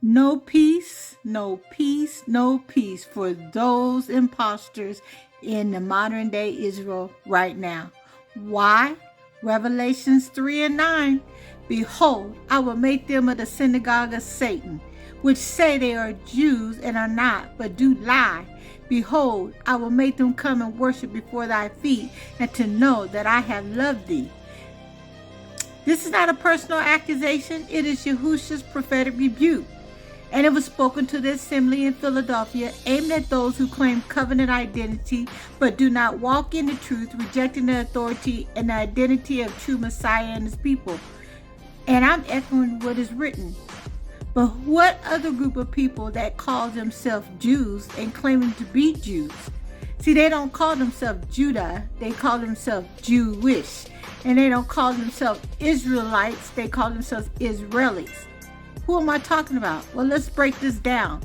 No peace, no peace, no peace for those imposters in the modern day Israel right now. Why? Revelations 3 and 9. Behold, I will make them of the synagogue of Satan, which say they are Jews and are not, but do lie. Behold, I will make them come and worship before thy feet, and to know that I have loved thee. This is not a personal accusation. It is Yahushua's prophetic rebuke. And it was spoken to the assembly in Philadelphia, aimed at those who claim covenant identity, but do not walk in the truth, rejecting the authority and the identity of true Messiah and his people. And I'm echoing what is written. But what other group of people that call themselves Jews and claiming to be Jews? See, they don't call themselves Judah, they call themselves Jewish. And they don't call themselves Israelites, they call themselves Israelis. Who am I talking about? Well, let's break this down.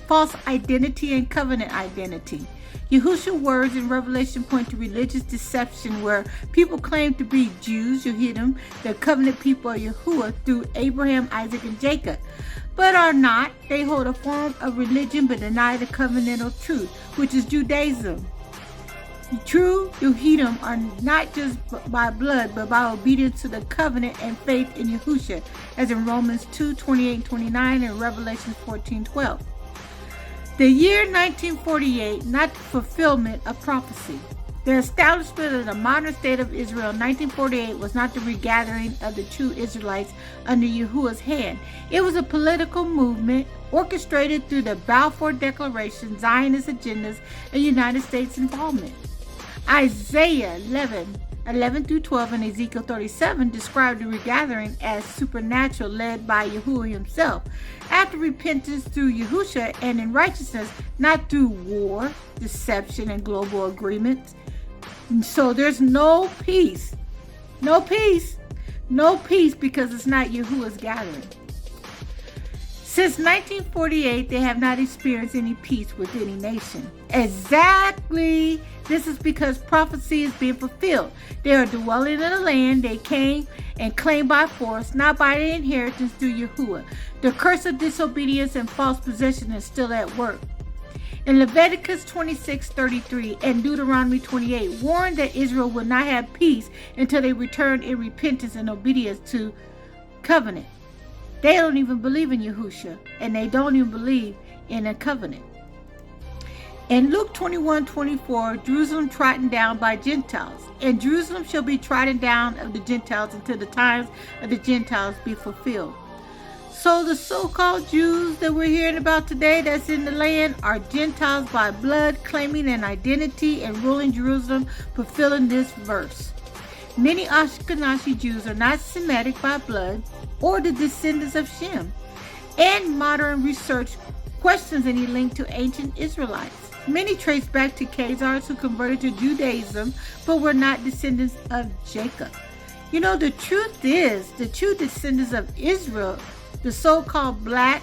False identity and covenant identity. Yahushua's words in Revelation point to religious deception where people claim to be Jews, Yehudim, the covenant people of Yahuwah through Abraham, Isaac, and Jacob, but are not. They hold a form of religion but deny the covenantal truth, which is Judaism. True Yehudim are not just by blood, but by obedience to the covenant and faith in Yahushua, as in Romans 2:28-29 and Revelation 14:12. The year 1948, not the fulfillment of prophecy. The establishment of the modern state of Israel in 1948 was not the regathering of the true Israelites under Yahuwah's hand. It was a political movement orchestrated through the Balfour Declaration, Zionist agendas, and United States involvement. Isaiah 11:11-12 and Ezekiel 37 described the regathering as supernatural, led by Yahuwah himself, after repentance through Yahushua and in righteousness, not through war, deception, and global agreements. And so there's no peace. No peace. No peace because it's not Yahuwah's gathering. Since 1948, they have not experienced any peace with any nation. Exactly. This is because prophecy is being fulfilled. They are dwelling in the land they came and claimed by force, not by their inheritance through Yahuwah. The curse of disobedience and false possession is still at work. In Leviticus 26:33 and Deuteronomy 28, warned that Israel would not have peace until they returned in repentance and obedience to covenant. They don't even believe in Yahushua, and they don't even believe in a covenant. In Luke 21:24, Jerusalem trodden down by Gentiles, and Jerusalem shall be trodden down of the Gentiles until the times of the Gentiles be fulfilled. So the so-called Jews that we're hearing about today that's in the land are Gentiles by blood, claiming an identity and ruling Jerusalem, fulfilling this verse. Many Ashkenazi Jews are not Semitic by blood or the descendants of Shem, and modern research questions any link to ancient Israelites. Many trace back to Khazars who converted to Judaism but were not descendants of Jacob. You know, the truth is, the true descendants of Israel, the so-called black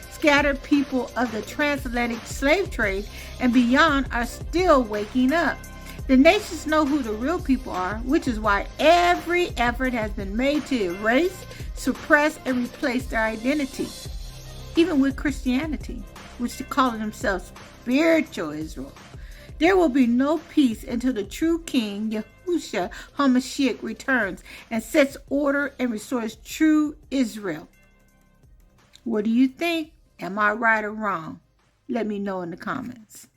scattered people of the transatlantic slave trade and beyond, are still waking up. The nations know who the real people are, which is why every effort has been made to erase, suppress, and replace their identity. Even with Christianity, which they call themselves spiritual Israel. There will be no peace until the true King, Yahushua HaMashiach, returns and sets order and restores true Israel. What do you think? Am I right or wrong? Let me know in the comments.